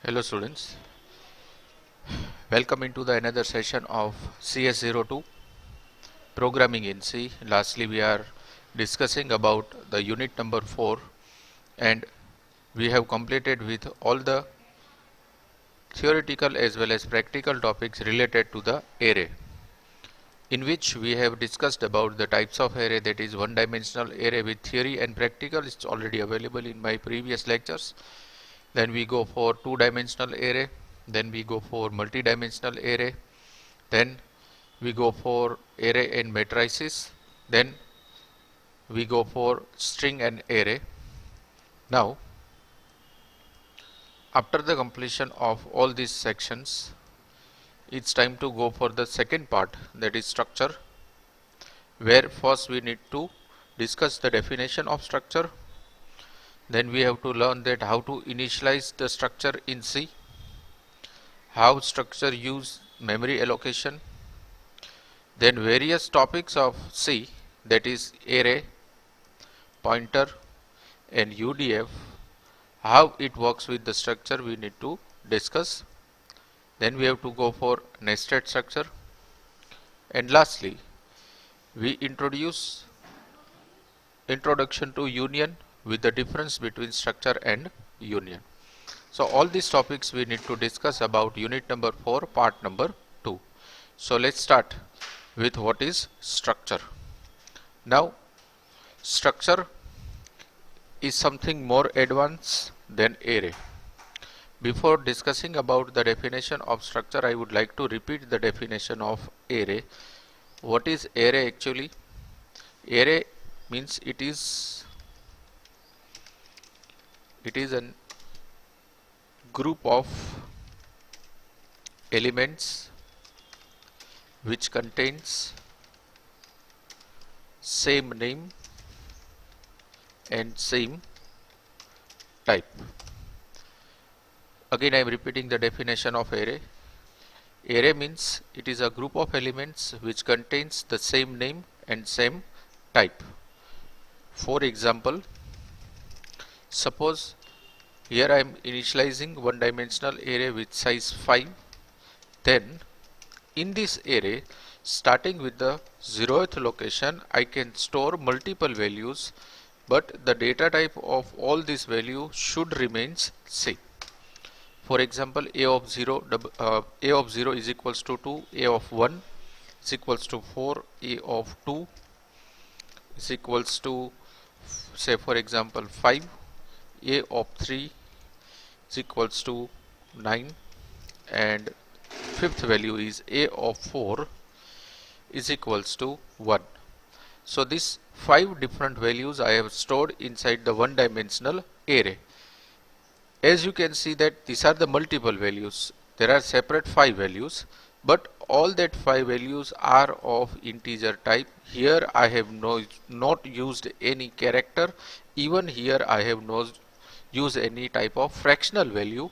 Hello students, welcome into the another session of CS02 programming in C. Lastly we are discussing about the unit number 4 and we have completed with all the theoretical as well as practical topics related to the array, in which we have discussed about the types of array, that is one dimensional array with theory and practical. It's already available in my previous lectures. Then we go for two-dimensional array, then we go for multi-dimensional array, then we go for array and matrices, then we go for string and array. Now after the completion of all these sections, it's time to go for the second part, that is structure, where first we need to discuss the definition of structure. Then we have to learn that how to initialize the structure in C, how structure use memory allocation, then various topics of C, that is array, pointer and UDF, how it works with the structure we need to discuss. Then we have to go for nested structure, and lastly we introduce introduction to union with the difference between structure and union. So all these topics we need to discuss about unit number 4 part number 2. So let's start with what is structure. Now structure is something more advanced than array. Before discussing about the definition of structure, I would like to repeat the definition of array. What is array actually? Array means it is a group of elements which contains same name and same type. Again I am repeating the definition of array. Array means it is a group of elements which contains the same name and same type. For example, suppose here I am initializing one dimensional array with size 5. Then in this array, starting with the 0th location, I can store multiple values, but the data type of all these values should remains same. For example, a of 0 is equals to 2, a of 1 is equals to 4, a of 2 is equals to, say for example, 5, a of 3 is equals to 9, and fifth value is a of 4 is equals to 1. So these 5 different values I have stored inside the one dimensional array. As you can see that these are the multiple values. There are separate 5 values, but all that 5 values are of integer type. Here I have not used any character. Even here I have not used any type of fractional value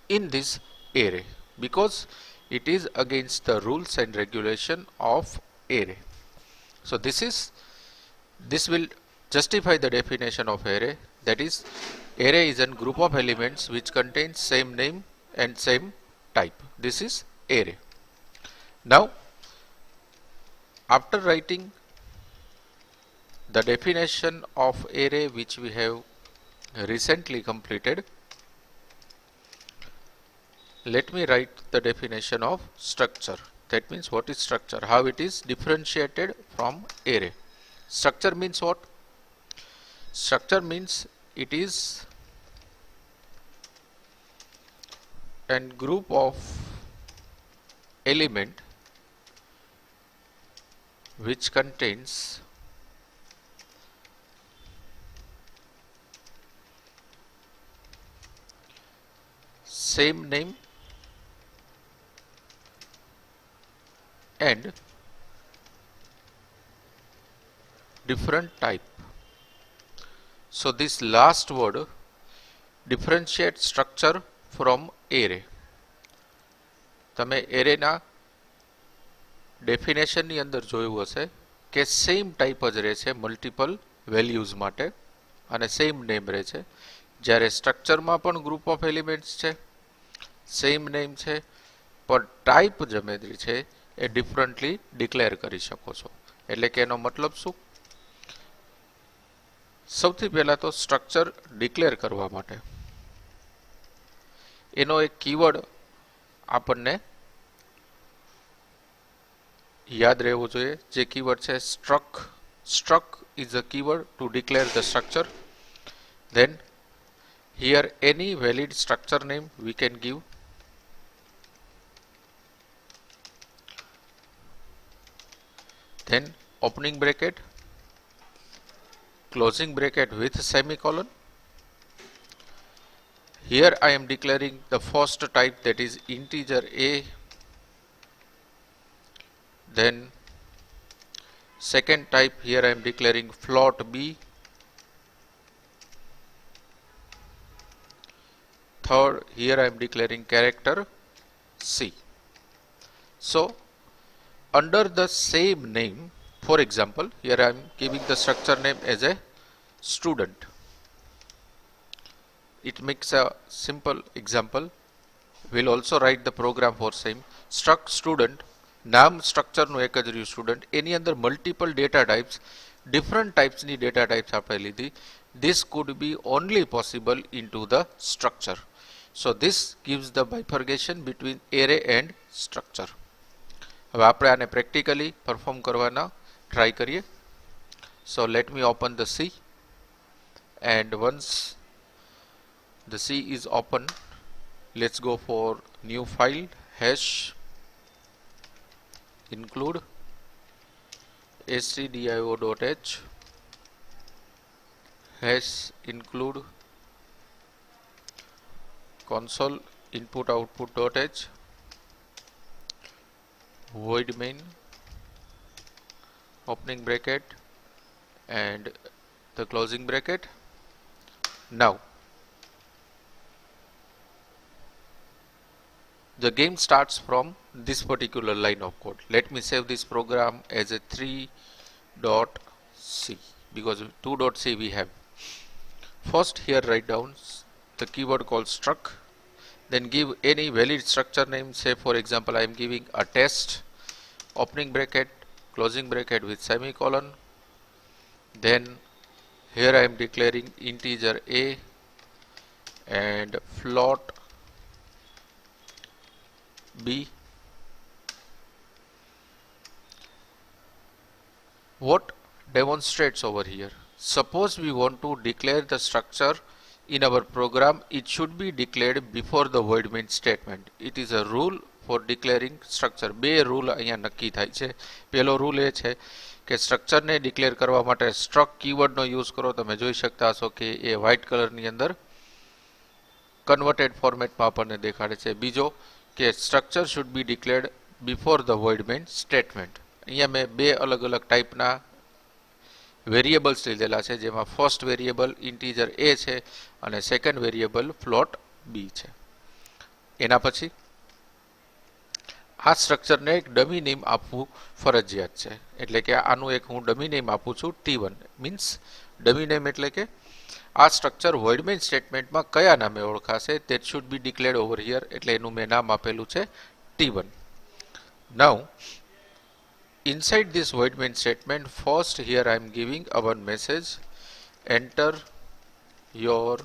in this array, because it is against the rules and regulation of array. So this will justify the definition of array, that is array is a group of elements which contains same name and same type. This is array. Now after writing the definition of array which we have recently completed, let me write the definition of structure. That means what is structure, how it is differentiated from array. Structure means what? Structure means it is a group of element which contains same name and different type. So this last word differentiates structure from array. તમે એરેના ડેફિનેશનની અંદર જોયું હશે કે same type જ રહે છે multiple values માટે અને સેમ નેમ રહે છે, જ્યારે સ્ટ્રક્ચરમાં પણ ગ્રુપ ઓફ એલિમેન્ટ્સ છે સેમ નેમ છે પણ ટાઈપ જ્યોમેટ્રી છે એ ડિફરન્ટલી ડિક્લેર કરી શકો છો. એટલે કે એનો મતલબ શું? સૌથી પહેલા તો સ્ટ્રક્ચર ડિક્લેર કરવા માટે એનો એક કીવર્ડ આપણને યાદ રહેવું જોઈએ, જે કીવર્ડ છે struck. Struck is a keyword to declare the structure. Then here any valid structure name we can give. Then opening bracket, closing bracket with semicolon. Here I am declaring the first type, that is integer a. Then second type, here I am declaring float b. Third, here I am declaring character c. So under the same name, for example, here I am giving the structure name as a student. It makes a simple example. We'll also write the program for same. Struct student, નામ સ્ટ્રક્ચરનું એક જ રહ્યું student, એની અંદર multiple data types, different ટાઈપ્સની data types આપણે લીધી. This could be only possible into the structure. So this gives the bifurcation between array and structure. હવે આપણે આને પ્રેક્ટિકલી પરફોર્મ કરવાના ટ્રાય કરીએ. So let me open the C, and once the C is open, let's go for new file, hash include stdio.h, hash include console input output.h, void main, opening bracket and the closing bracket. Now the game starts from this particular line of code. Let me save this program as a 3.c, because 2.c we have. First here write down the keyword called struct, then give any valid structure name. Say for example I am giving a test, opening bracket, closing bracket with semicolon. Then here I am declaring integer a and float b. What demonstrates over here? Suppose we want to declare the structure in our program, it should be declared before the void main statement. It is a rule for declaring structure. બે rule અહીંયા નક્કી થાય છે. પહેલો rule એ છે કે સ્ટ્રક્ચરને declare કરવા માટે સ્ટ્રક કીવર્ડનો યુઝ કરો. તમે જોઈ શકતા હશો કે એ વ્હાઇટ કલરની અંદર કન્વર્ટેડ ફોર્મેટમાં આપણને દેખાડે છે. બીજો કે structure should be declared before the void main statement. અહીંયા મેં બે અલગ અલગ ટાઈપના વેરિયેબલ્સ લીધેલા છે, જેમાં ફર્સ્ટ વેરિયેબલ ઇન્ટીજર એ છે અને સેકન્ડ વેરિયેબલ ફ્લોટ બી છે. એના પછી આ સ્ટ્રક્ચરને એક ડમી નેમ આપવું ફરજિયાત છે. એટલે કે આનું એક હું ડમી નેમ આપું છું T1. મીન્સ ડમી નેમ એટલે કે આ સ્ટ્રક્ચર વોઇડ મેઇન સ્ટેટમેન્ટમાં કયા નામે ઓળખાશે, that should be declared over here. એટલે એનું મેં નામ આપેલું છે T1. Now inside this void main statement, first here I am giving a one message, enter your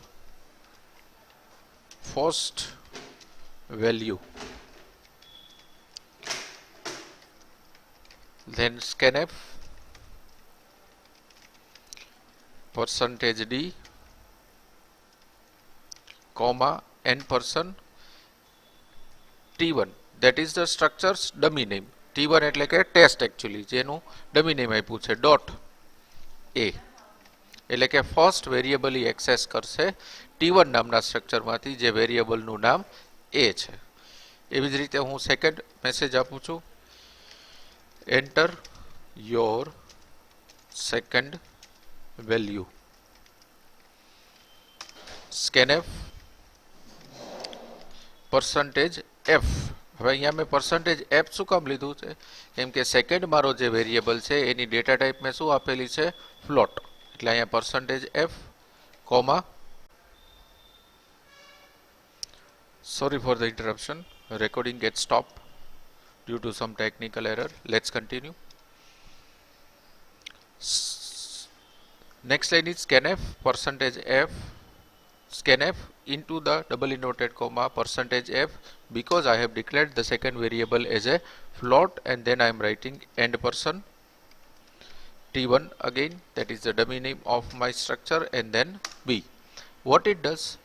first value, then scanf %d comma n% T1, that is the structure's dummy name. T1 એટલે કે test actually જેનું dummy name આપ્યું છે dot એ. એટલે કે first variable access કરશે T1 નામના સ્ટ્રક્ચરમાંથી, જે વેરિયેબલનું નામ એ છે. એવી જ રીતે હું સેકન્ડ મેસેજ આપું છું, enter your second value, scanf %f. હવે અહીંયા મેં %f શું કામ લીધું છે? કેમ કે સેકન્ડ મારો જે વેરિયેબલ છે એની ડેટા ટાઈપ મેં શું આપેલી છે? ફ્લોટ. એટલે અહીંયા %f comma Sorry for the interruption. Recording gets stopped due to some technical error. Let's continue. Next line is scanf percentage f, scanf into the double inverted comma percentage f, because I have declared the second variable as a float, and then I am writing end person t1 again, that is the dummy name of my structure, and then b. What it does,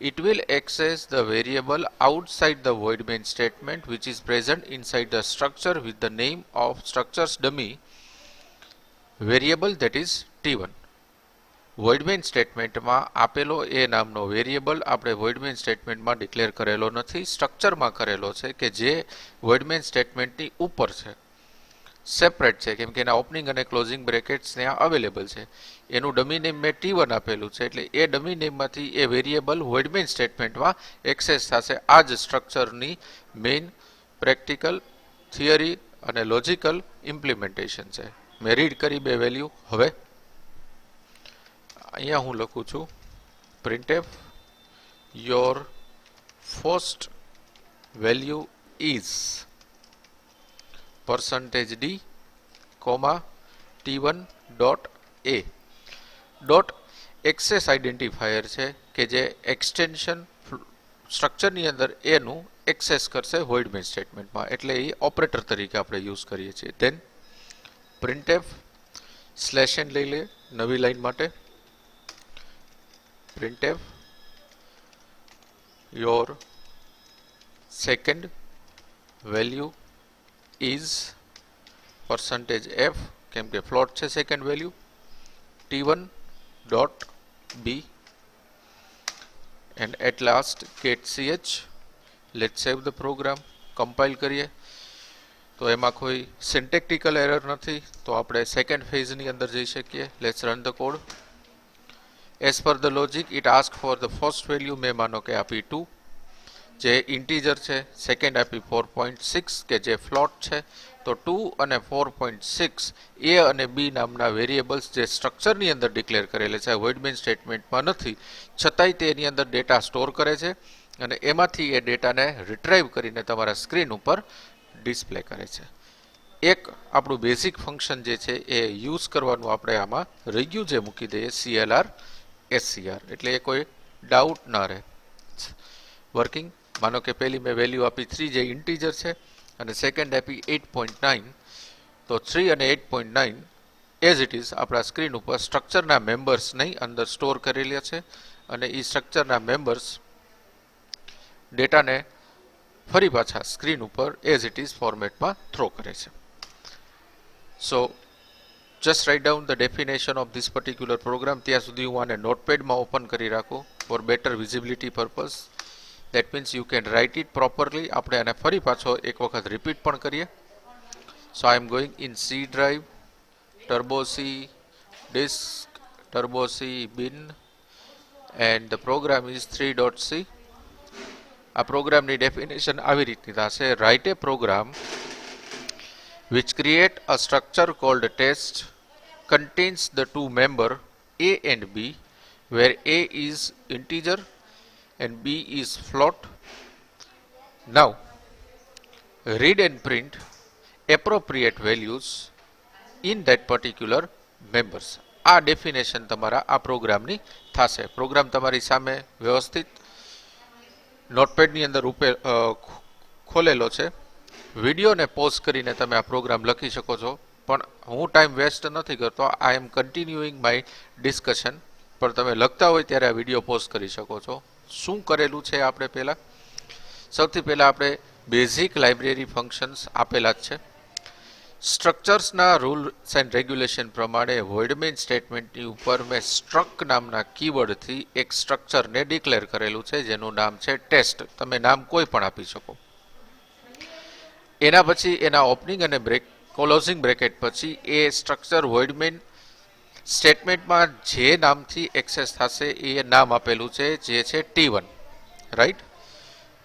it will access the variable outside the void main statement which is present inside the structure with the name of structure's dummy variable, that is t1. void main statement માં આપેલો એ નામનો variable આપણે void main statement માં declare કરેલો નથી, structure માં કરેલો છે કે જે void main statement ની ઉપર છે, સેપરેટ છે, કેમ કે એના ઓપનિંગ અને ક્લોઝિંગ બ્રેકેટ્સ ત્યાં અવેલેબલ છે. એનું ડમી નેમ મેં t1 આપેલું છે, એટલે એ ડમી નેમમાંથી એ વેરિયેબલ void main સ્ટેટમેન્ટમાં એક્સેસ થશે. આ જ સ્ટ્રક્ચરની મેઇન પ્રેક્ટિકલ થિયરી અને લોજિકલ ઇમ્પ્લિમેન્ટેશન છે. મેં રીડ કરી બે વેલ્યુ. હવે અહીંયા હું લખું છું printf your first value is percentage d comma t1 dot a dot access identifier છે કે જે એક્સટેન્શન સ્ટ્રક્ચરની અંદર એનું એક્સેસ કરશે void main સ્ટેટમેન્ટમાં, એટલે એ ઓપરેટર તરીકે આપણે યુઝ કરીએ છીએ. ધેન printf સ્લેશ n લઈ લે નવી લાઈન માટે. printf your second value is percentage f, કેમ કે float છે second value, t1 dot b, and at last get ch. let's save the program, compile કરીએ તો એમાં કોઈ syntactical error નથી, તો આપણે second phase ની અંદર જઈ શકીએ. let's run the code. as per the logic it asks for the first value, મેં માનો કે આપી 2 જે ઇન્ટીજર છે, સેકન્ડ આપી 4.6 કે જે ફ્લોટ છે. તો 2 અને 4.6 એ અને બી નામના વેરિયેબલ્સ જે સ્ટ્રક્ચરની અંદર ડિક્લેર કરેલા છે, void main સ્ટેટમેન્ટમાં નથી, છતાંય તે એની અંદર ડેટા સ્ટોર કરે છે અને એમાંથી એ ડેટાને રિટ્રાઈવ કરીને તમારા સ્ક્રીન ઉપર ડિસ્પ્લે કરે છે. એક આપણું બેઝિક ફંક્શન જે છે એ યુઝ કરવાનું આપણે આમાં રહી ગયું, જે મૂકી દઈએ CLR SCR, એટલે એ કોઈ ડાઉટ ના રહે. વર્કિંગ, માનો કે પહેલી મેં વેલ્યુ આપી 3 જે ઇન્ટીજર છે અને સેકન્ડ આપી 8.9, તો 3 અને 8.9 એઝ ઇટ ઇઝ આપણા સ્ક્રીન ઉપર સ્ટ્રક્ચરના મેમ્બર્સની અંદર સ્ટોર કરેલા છે અને એ સ્ટ્રક્ચરના મેમ્બર્સ ડેટાને ફરી પાછા સ્ક્રીન ઉપર એઝ ઇટ ઇઝ ફોર્મેટમાં થ્રો કરે છે. સો just write down the definition of this particular program. ત્યાં સુધી હું આને નોટપેડમાં ઓપન કરી રાખું for better visibility purpose. that means you can write it properly. આપણે આને ફરી પાછો એક વખત રિપીટ પણ કરીએ. so I am going in C drive, turbo C, disk, turbo C, bin, and the program is 3.c. આ પ્રોગ્રામની ડેફિનેશન આવી રીતની થશે: write a program which create a structure called test, contains the two member a and b, where a is integer and b is float. Now read and print appropriate values in that particular members. આ definition તમારા આ પ્રોગ્રામની થશે. Programme તમારી સામે વ્યવસ્થિત નોટપેડની અંદર ખોલેલો છે. વિડીયોને પોઝ કરીને તમે આ પ્રોગ્રામ લખી શકો છો, પણ હું ટાઈમ વેસ્ટ નથી કરતો. આઈ એમ કન્ટિન્યુઇંગ માય ડિસ્કશન, પણ તમે લખતા હોય ત્યારે આ વિડીયો પોઝ કરી શકો છો. શું કરેલું છે આપણે પહેલાં? સૌથી પહેલાં આપણે બેઝિક લાઇબ્રેરી ફંક્શન્સ આપેલા જ છે. સ્ટ્રક્ચર્સના રૂલ્સ એન્ડ રેગ્યુલેશન પ્રમાણે void main સ્ટેટમેન્ટની ઉપર મેં સ્ટ્રક નામના કીવર્ડથી એક સ્ટ્રક્ચરને ડિક્લેર કરેલું છે જેનું નામ છે ટેસ્ટ. તમે નામ કોઈ પણ આપી શકો. એના પછી એના ઓપનિંગ અને ક્લોઝિંગ બ્રેકેટ પછી એ સ્ટ્રક્ચર void main સ્ટેટમેન્ટમાં જે નામથી એક્સેસ થશે એ નામ આપેલું છે, જે છે t1, રાઈટ.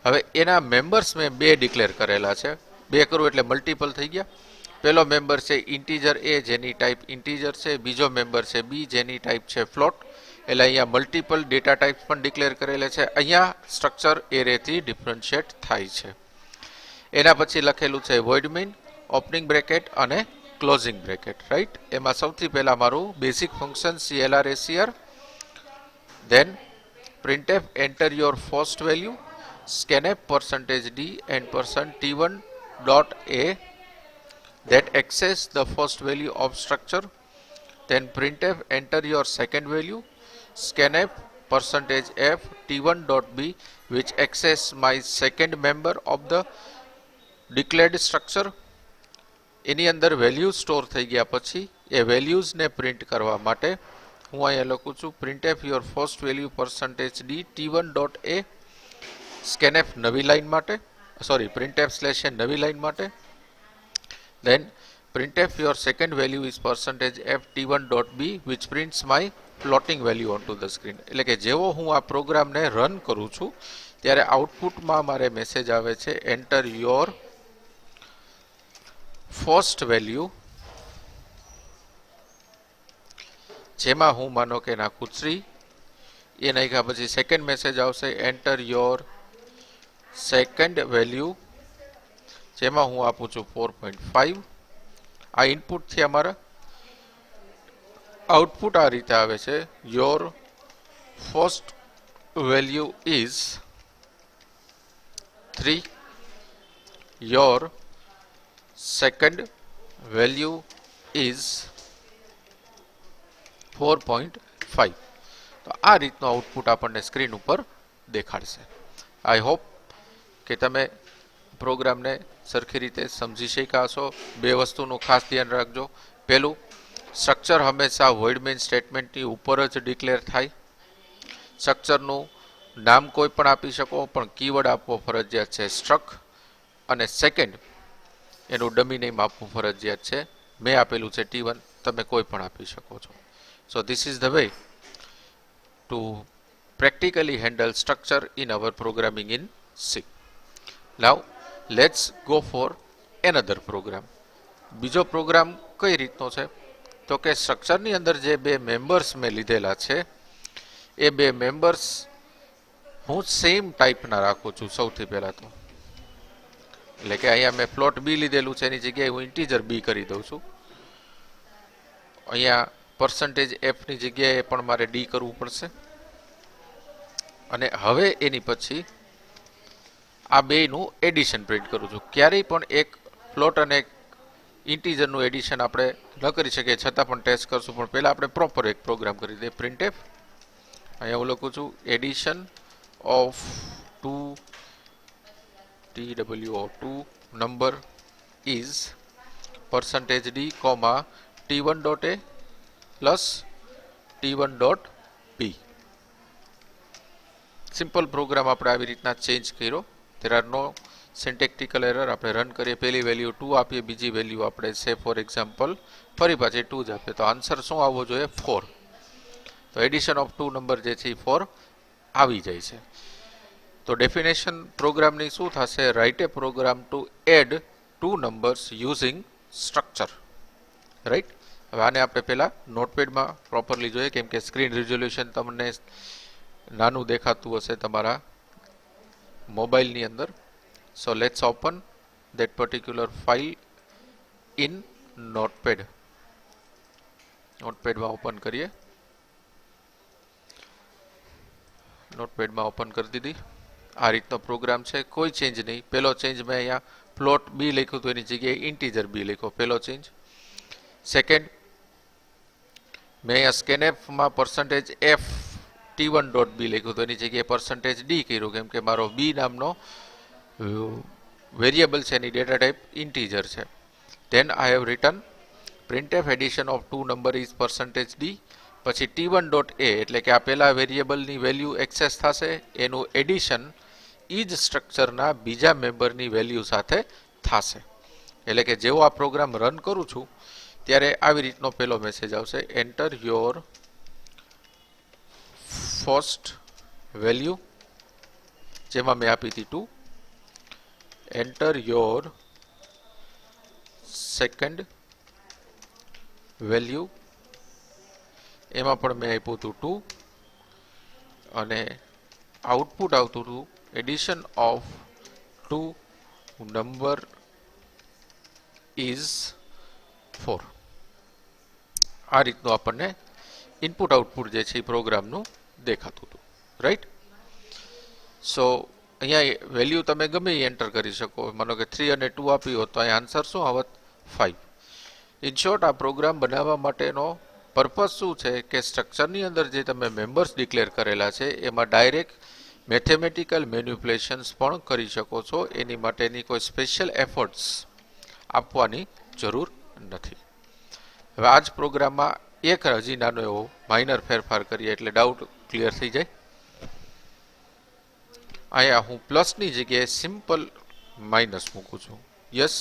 હવે એના મેમ્બર્સ મેં બે ડિક્લેર કરેલા છે. બે કરું એટલે મલ્ટિપલ થઈ ગયા. પહેલો મેમ્બર છે ઇન્ટીજર એ જેની ટાઈપ ઇન્ટીજર છે, બીજો મેમ્બર છે બી જેની ટાઈપ છે ફ્લોટ. એટલે અહીંયા મલ્ટિપલ ડેટા ટાઈપ્સ પણ ડિક્લેર કરેલા છે. અહીંયા સ્ટ્રક્ચર એરેથી ડિફરન્શિએટ થાય છે. એના પછી લખેલું છે void main, ઓપનિંગ બ્રેકેટ અને ક્લોઝિંગ બ્રેકેટ, રાઈટ. એમાં સૌથી પહેલા મારું basic function CLR then printf enter your first value, scanf %d and %t1 dot a that access the first value of structure, then printf enter your second value, scanf %f t1 dot b which access my second member of the declared structure. એની અંદર value store થઈ ગયા પછી એ વેલ્યુઝને print કરવા માટે હું અહીંયા લખું છું printf your first value %d t1 dot a, scanf નવી લાઈન માટે, સોરી printf / નવી લાઈન માટે, then printf your second value is %f t1 dot b which prints my plotting value onto the screen. એટલે કે જેવો હું આ પ્રોગ્રામને રન કરું છું ત્યારે આઉટપુટમાં મારે મેસેજ આવે છે enter your first value, જેમાં હું માનો કે નાખું 3, એ નાખ્યા પછી સેકન્ડ મેસેજ આવશે enter your second value, જેમાં હું આપું છું 4.5. આ ઇનપુટથી અમારા આઉટપુટ આ રીતે આવે છે your first value is 3, your second value is 4.5. તો આ રીતનું આઉટપુટ આપણને સ્ક્રીન ઉપર દેખાડશે. આઈ હોપ કે તમે પ્રોગ્રામને સરખી રીતે સમજી શક્યા હશો. બે વસ્તુનું ખાસ ધ્યાન રાખજો. પહેલું, સ્ટ્રક્ચર હંમેશા void main સ્ટેટમેન્ટની ઉપર જ ડિક્લેર થાય. સ્ટ્રક્ચરનું નામ કોઈ પણ આપી શકો પણ કીવર્ડ આપવો ફરજિયાત છે સ્ટ્રક, અને સેકન્ડ એનું ડમી નેમ આપવું ફરજિયાત છે. મેં આપેલું છે t1, તમે કોઈ પણ આપી શકો છો. So this is the way to practically handle structure in our programming in C. Now let's go for another program. બીજો પ્રોગ્રામ કઈ રીતનો છે તો કે સ્ટ્રક્ચરની અંદર જે બે મેમ્બર્સ મેં લીધેલા છે એ બે મેમ્બર્સ હું સેમ ટાઈપના રાખું છું. સૌથી પહેલા તો એટલે કે અહીંયા મેં ફ્લોટ બી લીધેલું છે, એની જગ્યાએ હું ઇન્ટીજર બી કરી દઉં છું. અહીંયા %f ની જગ્યાએ પણ મારે ડી કરવું પડશે. અને હવે એની પછી આ બેયનું એડિશન પ્રિન્ટ કરું છું. ક્યારેય પણ એક ફ્લોટ અને એક ઇન્ટીજરનું એડિશન આપણે ન કરી શકીએ, છતાં પણ ટેસ્ટ કરશું. પણ પહેલાં આપણે પ્રોપર એક પ્રોગ્રામ કરી દઈએ. printf, અહીંયા હું લખું છું addition of 2 number is %d, t1 dot a plus t1 dot b. Simple program આપણે આવી રીતના ચેન્જ કર્યો. there are no syntactical error. આપણે રન કરીએ, પહેલી વેલ્યુ 2 આપીએ, બીજી વેલ્યુ આપણે સે ફોર એક્ઝામ્પલ ફરી પાછી 2 જ આપીએ, તો આન્સર શું આવવો જોઈએ 4. તો એડિશન ઓફ 2 નંબર જે છે એ 4 આવી જાય છે. તો ડેફિનેશન પ્રોગ્રામની શું થશે? Right a program to add 2 numbers using structure, right. હવે આને આપણે પહેલા નોટપેડમાં પ્રોપરલી જોઈએ, કેમ કે સ્ક્રીન રિઝોલ્યુશન તમને નાનું દેખાતું હશે તમારા મોબાઈલની અંદર. So let's open that particular file in notepad. નોટપેડમાં ઓપન કરીએ. નોટપેડમાં ઓપન કરી દીધી. આ રીતનો પ્રોગ્રામ છે, કોઈ ચેન્જ નહીં. પહેલો ચેન્જ મેં અહીંયા પ્લોટ બી લખ્યું હતું, એની જગ્યાએ ઇન્ટીજર બી લખ્યો, પહેલો ચેન્જ. સેકન્ડ, મેં અહીંયા સ્કેનએફમાં %f t1 ડોટ બી લખ્યું હતું, એની જગ્યાએ %d કર્યું, કેમ કે મારો બી નામનો વેરિયેબલ છે, એની ડેટા ટાઈપ ઇન્ટીજર છે. Than I have return printf addition of 2 number is %d, પછી t1 ડોટ a, એટલે કે આ પહેલા વેરિયેબલની વેલ્યુ એક્સેસ થશે, એનું એડિશન ઈ જ સ્ટ્રક્ચરના બીજા મેમ્બરની વેલ્યુ સાથે થશે. એટલે કે જેવો આ પ્રોગ્રામ રન કરું છું ત્યારે આવી રીતનો પહેલો મેસેજ આવશે, એન્ટર યોર ફર્સ્ટ વેલ્યુ, જેમાં મેં આપી હતી 2, એન્ટર યોર સેકન્ડ વેલ્યુ, એમાં પણ મેં આપ્યું હતું 2, અને આઉટપુટ આવતું હતું addition of two number is 4. આ રીતનું આપણને ઇનપુટ આઉટપુટ જે છે એ પ્રોગ્રામનું દેખાતું હતું, રાઈટ. સો અહીંયા વેલ્યુ તમે ગમે એ એન્ટર કરી શકો. માનો કે 3 અને 2 આપ્યું હોત તો અહીંયા આન્સર શું આવત? 5. ઇન શોર્ટ, આ પ્રોગ્રામ બનાવવા માટેનો પર્પઝ શું છે કે સ્ટ્રક્ચરની અંદર જે તમે મેમ્બર્સ ડિક્લેર કરેલા છે એમાં ડાયરેક્ટ મેથેમેટિકલ મેન્યુપ્યુલેશન્સ પણ કરી શકો છો. એની માટેની કોઈ સ્પેશિયલ એફર્ટ્સ આપવાની જરૂર નથી. હવે આ જ પ્રોગ્રામમાં એક હજી નાનો એવો માઇનર ફેરફાર કરીએ એટલે ડાઉટ ક્લિયર થઈ જાય. અહીંયા હું પ્લસની જગ્યાએ સિમ્પલ માઇનસ મૂકું છું. Yes,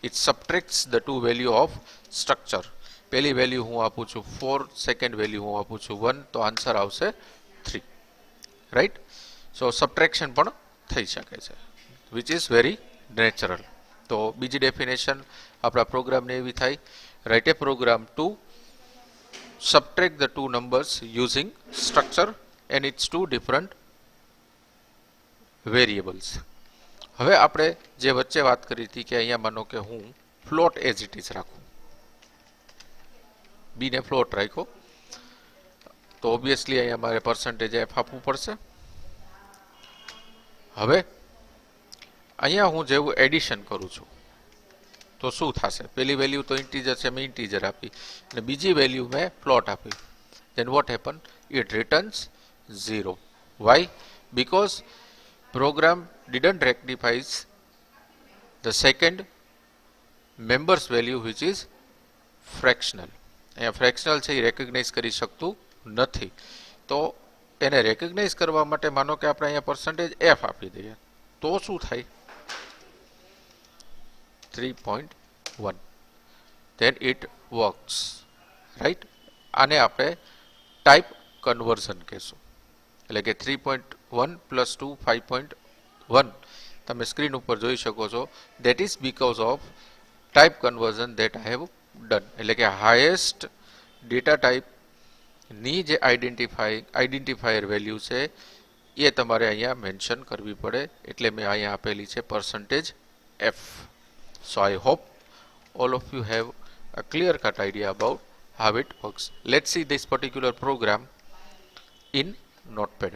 it subtracts the two value of structure. પહેલી વેલ્યુ હું આપું છું 4, સેકન્ડ વેલ્યુ હું આપું છું 1, તો આન્સર આવશે 3, રાઈટ. સો સબટ્રેક્શન પણ થઈ શકે છે, વિચ ઇઝ વેરી નેચરલ. તો બીજી ડેફિનેશન આપણા પ્રોગ્રામને એવી થાય, right a program to subtract the two numbers using structure and its two different variables. હવે આપણે જે વચ્ચે વાત કરી હતી કે અહીંયા માનો કે હું ફ્લોટ એઝ ઇટ ઇઝ રાખું, બી ને ફ્લોટ રાખ્યો, તો ઓબ્વિયસલી અહીંયા મારે પર્સન્ટેજ એફ આપવું પડશે. હવે અહીંયા હું જેવું એડિશન કરું છું તો શું થશે? પહેલી વેલ્યુ તો ઇન્ટીજર છે, મેં ઇન્ટીજર આપી, અને બીજી વેલ્યુ મેં ફ્લોટ આપી. then what happen? It returns 0. Why? Because program didn't rectifies the second member's value which is fractional. અહીંયા ફ્રેક્શનલ છે એ રેકગ્નાઇઝ કરી શકતું નથી. તો એને રેકગ્નાઇઝ કરવા માટે માનો કે આપણે અહીંયા પર્સન્ટેજ એફ આપી દઈએ તો શું થાય? 3.1. then it works, right. આને આપણે ટાઈપ કન્વર્ઝન કહેશું. એટલે કે 3.1 પ્લસ 2 5.1 તમે સ્ક્રીન ઉપર જોઈ શકો છો. that is because of type conversion that I have done. એટલે કે હાઈએસ્ટ ડેટા ટાઈપ ની જે આઈડેન્ટિફાયર વેલ્યુ છે એ તમારે અહીંયા મેન્શન કરવી પડે, એટલે મેં અહીંયા આપેલી છે percentage F. So I hope all of you have a clear-cut idea about how it works. Let's see this particular program in Notepad.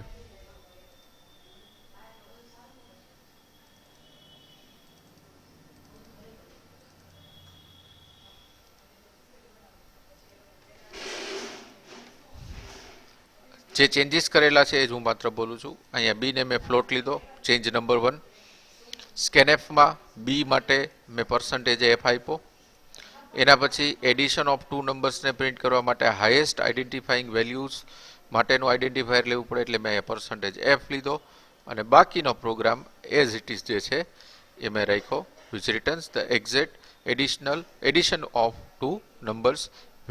જે ચેન્જીસ કરેલા છે એ જ હું માત્ર બોલું છું. અહીંયા બી ને મેં ફ્લોટ લીધો, ચેન્જ નંબર 1. સ્કેનએફમાં બી માટે મેં પર્સન્ટેજ એફ આપ્યો. એના પછી એડિશન ઓફ ટુ નંબર્સને પ્રિન્ટ કરવા માટે હાઈએસ્ટ આઈડેન્ટિફાઈંગ વેલ્યુઝ માટેનું આઈડેન્ટિફાયર લેવું પડે, એટલે મેં પર્સન્ટેજ એફ લીધો. અને બાકીનો પ્રોગ્રામ એઝ ઇટ ઇઝ જે છે એ મેં રાખ્યો, which returns the exact addition of two numbers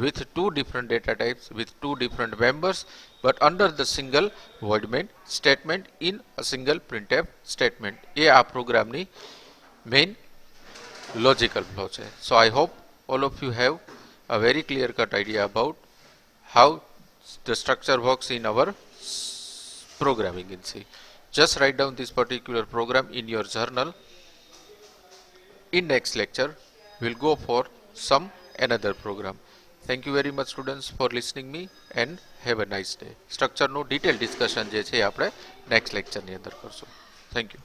with two different data types with two different members but under the single void main statement in a single printf statement. એ આ પ્રોગ્રામની main logical flow છે. So I hope all of you have a very clear cut idea about how the structure works in our programming in C. Just write down this particular program in your journal. In next lecture we'll go for some another program. Thank you very much students for listening me and have a nice day. સ્ટ્રક્ચરનું detail discussion જે છે આપણે next લેક્ચરની અંદર કરશું. Thank you.